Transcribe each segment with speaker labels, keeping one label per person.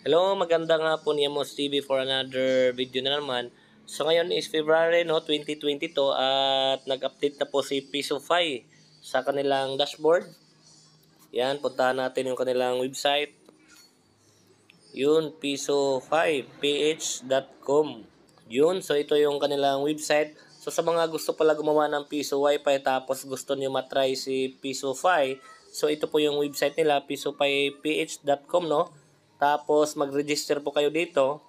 Speaker 1: Hello, magandang hapon, Yamos TV for another video na naman. So ngayon is February 2022 at nag-update na po si Pisofy sa kanilang dashboard. Yan, puntahan natin yung kanilang website. Yun, pisofyph.com. Yun, so ito yung kanilang website. So sa mga gusto pala gumawa ng Piso Wi-Fi tapos gusto niyo matry si Pisofy, so ito po yung website nila, pisofyph.com, no? Tapos mag-register po kayo dito.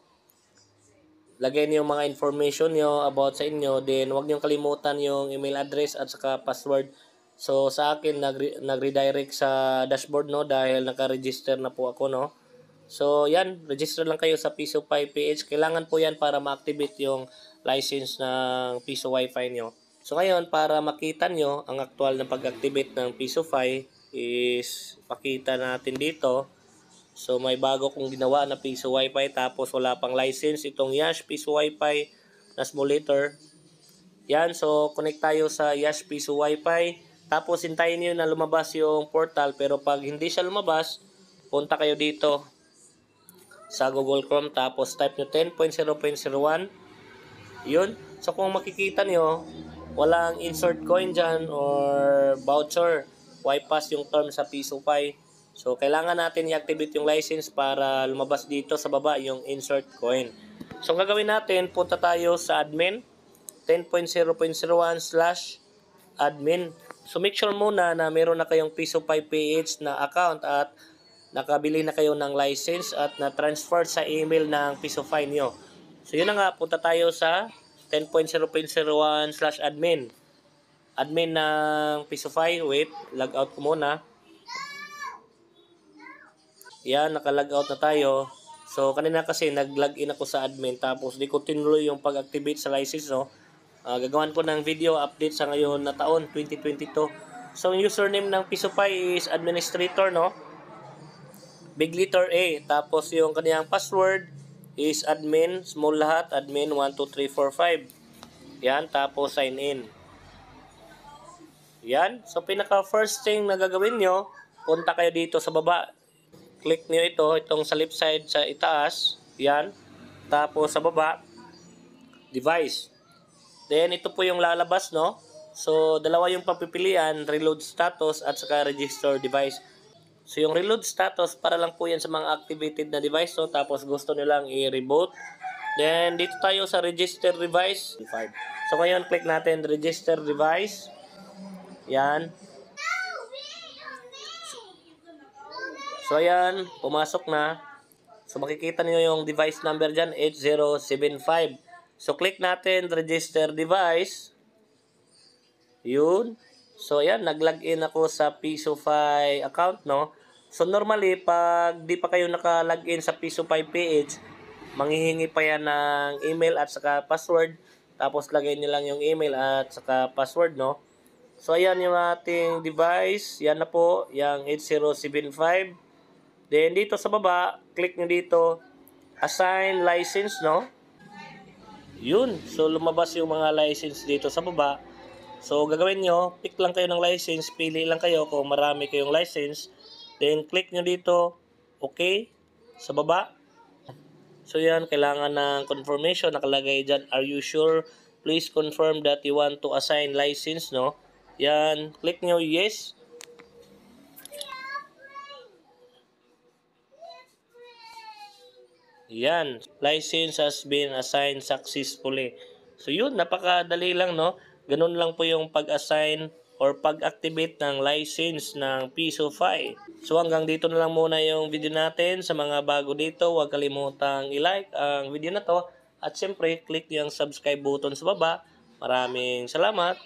Speaker 1: Lagay niyo yung mga information niyo about sa inyo. Then huwag niyo kalimutan yung email address at saka password. So sa akin nag-redirect sa dashboard, no, dahil naka-register na po ako, no. So yan, register lang kayo sa Pisofy PH. Kailangan po yan para ma-activate yung license ng Piso Wi-Fi niyo. So ngayon, para makita nyo ang actual na pag-activate ng Pisofy is pakita natin dito. So may bago kong ginawa na Piso Wi-Fi tapos wala pang license itong Yash Piso Wi-Fi na simulator. Yan, so connect tayo sa Yash Piso Wi-Fi. Tapos hintayin niyo na lumabas yung portal, pero pag hindi siya lumabas, punta kayo dito sa Google Chrome tapos type nyo 10.0.01. Yun. So kung makikita nyo, walang insert coin dyan or voucher. Wi-Pass yung term sa Pisofy. So, kailangan natin i-activate yung license para lumabas dito sa baba yung insert coin. So, ang gagawin natin, punta tayo sa admin, 10.0.01/admin. So, make sure muna na meron na kayong Pisofy PH na account at nakabili na kayo ng license at na-transfer sa email ng Pisofy nyo. So, yun na nga, punta tayo sa 10.0.01/admin. Admin ng Pisofy. Wait, log out ko muna. Yan, naka-logout na tayo. So, kanina kasi nag-login ako sa admin tapos di ko tinuloy yung pag-activate sa license, no. Gagawan ko ng video update sa ngayon na taon, 2022. So, yung username ng Pisofy is administrator, no. Big letter A. Tapos, yung kaniyang password is admin, small lahat, admin 12345. Yan, tapos sign in. Yan. So, pinaka first thing na gagawin nyo, punta kayo dito sa baba. Click nyo itong sa left side sa itaas. Yan. Tapos sa baba, device. Then ito po yung lalabas, no. So dalawa yung papipilian, reload status at saka register device. So yung reload status para lang po yan sa mga activated na device, no. Tapos gusto nyo lang i-reboot. Then dito tayo sa register device. So ngayon click natin register device. Yan. So ayan, pumasok na. So makikita niyo yung device number dyan, 8075. So click natin register device. Yun. So ayan, nag-login ako sa Pisofy account, no. So normally, pag di pa kayo naka-login sa Pisofy PH, manghihingi pa yan ng email at saka password. Tapos lagay niyo lang yung email at saka password, no. So ayan yung ating device. Yan na po, yung 8075. Then dito sa baba, click nyo dito, assign license, no? Yun. So lumabas yung mga license dito sa baba. So gagawin nyo, pick lang kayo ng license, pili lang kayo kung marami kayong license. Then click nyo dito, okay, sa baba. So yan, kailangan ng confirmation. Nakalagay dyan, are you sure? Please confirm that you want to assign license, no? Yan, click nyo yes. Yan, license has been assigned successfully. So yun, napakadali lang, no? Ganun lang po yung pag-assign or pag-activate ng license ng Pisofy. So hanggang dito na lang muna yung video natin. Sa mga bago dito, huwag kalimutang i-like ang video na to. At syempre, click yung subscribe button sa baba. Maraming salamat.